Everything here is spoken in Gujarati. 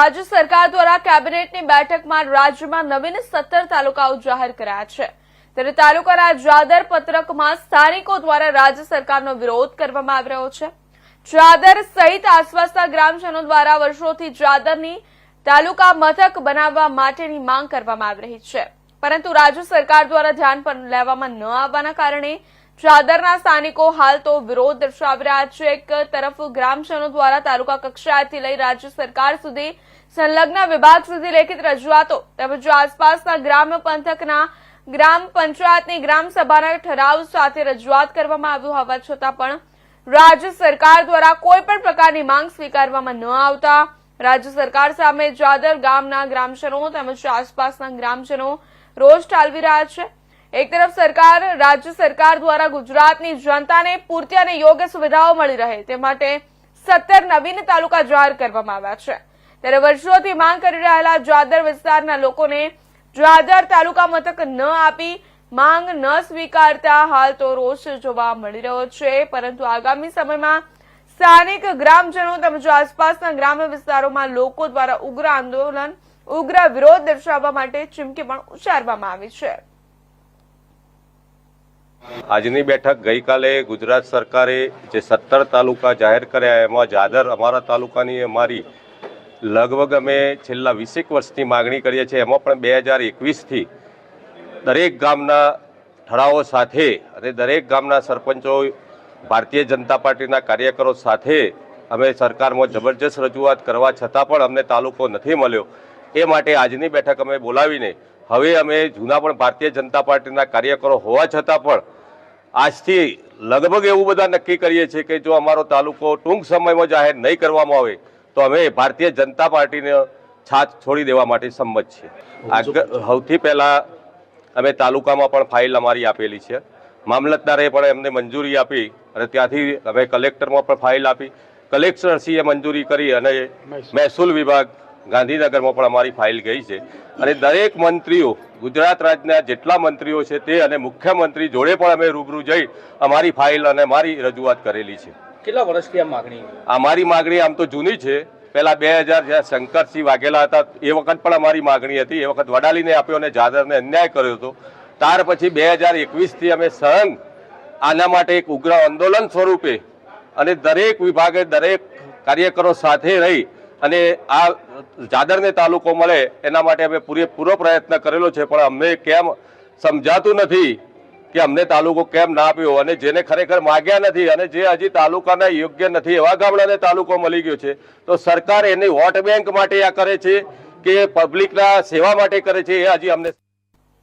રાજ્ય સરકાર દ્વારા કેબિનેટની બેઠકમાં રાજ્યમાં નવીન 17 તાલુકાઓ જાહેર કરાયા છે। ત્યારે તાલુકાના જાદર પત્રકમાં સ્થાનિકો દ્વારા રાજ્ય સરકારનો વિરોધ કરવામાં આવી રહ્યો છે। જાદર સહિત આસપાસના ગ્રામજનો દ્વારા વર્ષોથી જાદરની તાલુકા મથક બનાવવા માટેની માંગ કરવામાં આવી રહી છે, પરંતુ રાજ્ય સરકાર દ્વારા ધ્યાન પર લેવામાં ન આવવાના કારણે જાદરના સ્થાનિકો હાલ તો વિરોધ દર્શાવી રહ્યા છે। એક તરફ ગ્રામજનો દ્વારા તાલુકા કક્ષાએથી લઈ રાજ્ય સરકાર સુધી સંલગ્ન વિભાગ સુધી લેખિત રજૂઆતો તેમજ આસપાસના ગ્રામ્ય પંથકના ગ્રામ પંચાયતની ગ્રામ સભાના ઠરાવ સાથે રજૂઆત કરવામાં આવ્યું હોવા છતાં પણ રાજ્ય સરકાર દ્વારા કોઈ પણ પ્રકારની માંગ સ્વીકારવામાં ન આવતા રાજ્ય સરકાર સામે જાદર ગામના ગ્રામજનો તેમજ આસપાસના ગ્રામજનો રોષ ઠાલવી રહ્યા છે। એક તરફ રાજ્ય સરકાર દ્વારા ગુજરાતની જનતાને પૂરતી અને યોગ્ય સુવિધાઓ મળી રહે તે માટે 17 નવીન તાલુકા જાહેર કરવામાં આવ્યા છે, ત્યારે વર્ષોથી માંગ કરી રહેલા જાદર વિસ્તારના લોકોને જાદર તાલુકા મથક ન આપી માંગ ન સ્વીકારતા હાલ તો રોષ જોવા મળી રહ્યો છે, પરંતુ આગામી સમયમાં સ્થાનિક ગ્રામજનો તેમજ આસપાસના ગ્રામ્ય વિસ્તારોમાં લોકો દ્વારા ઉગ્ર આંદોલન ઉગ્ર વિરોધ દર્શાવવા માટે ચીમકી પણ ઉચ્ચારવામાં આવી છે। આજની બેઠક ગઈકાલે ગુજરાત સરકારે જે 17 તાલુકા જાહેર કર્યા એમાં જાદર અમારા તાલુકાની અમારી લગભગ અમે છેલ્લા 20 વર્ષથી માગણી કરીએ છીએ। એમાં પણ 2021થી દરેક ગામના ઠરાવો સાથે અને દરેક ગામના સરપંચો ભારતીય જનતા પાર્ટીના કાર્યકરો સાથે અમે સરકારમાં જબરજસ્ત રજૂઆત કરવા છતાં પણ અમને તાલુકો નથી મળ્યો। એ માટે આજની બેઠક અમે બોલાવીને હવે અમે જૂના પણ ભારતીય જનતા પાર્ટીના કાર્યકરો હોવા છતાં પણ આજથી લગભગ એવું બધા નક્કી કરીએ છીએ કે જો અમારો તાલુકો ટૂંક સમયમાં જાહેર નહીં કરવામાં આવે તો અમે ભારતીય જનતા પાર્ટીને છાત છોડી દેવા માટે સંમત છીએ। સૌથી પહેલાં અમે તાલુકામાં પણ ફાઇલ અમારી આપેલી છે, મામલતદારે પણ એમને મંજૂરી આપી અને ત્યાંથી અમે કલેક્ટરમાં પણ ફાઇલ આપી, કલેક્ટરશ્રીએ મંજૂરી કરી અને મહેસૂલ વિભાગ ગાંધીનગરમાં પણ અમારી ફાઇલ ગઈ છે અને દરેક મંત્રીઓ ગુજરાત રાજ્યના જેટલા મંત્રીઓ છે તે અને મુખ્યમંત્રી જોડે પણ અમે રૂબરૂ જઈ અમારી ફાઇલ અને અમારી રજૂઆત કરેલી છે। કેટલા વર્ષથી આ માગણી? અમારી માગણી આમ તો જૂની છે, પહેલા 2000 જ્યાં શંકરસિંહ વાઘેલા હતા એ વખત પણ અમારી માગણી હતી, એ વખત વડાલીને આપ્યો અને જાદરને અન્યાય કર્યો હતો। ત્યાર પછી 2021થી અમે સળંગ આના માટે એક ઉગ્ર આંદોલન સ્વરૂપે અને દરેક વિભાગે દરેક કાર્યકરો સાથે રહી અને આ જાદરને તાલુકો મળે એના માટે અમે પૂરો પ્રયત્ન કરેલો છે, પણ અમને કેમ સમજાતું નથી કે અમને તાલુકો કેમ ના આપ્યો અને જેને ખરેખર માગ્યા નથી અને જે હજી તાલુકાના યોગ્ય નથી એવા ગામડાને તાલુકો મળી ગયો છે તો સરકાર એની વોટ બેંક માટે આ કરે છે કે પબ્લિકના સેવા માટે કરે છે એ હજી અમને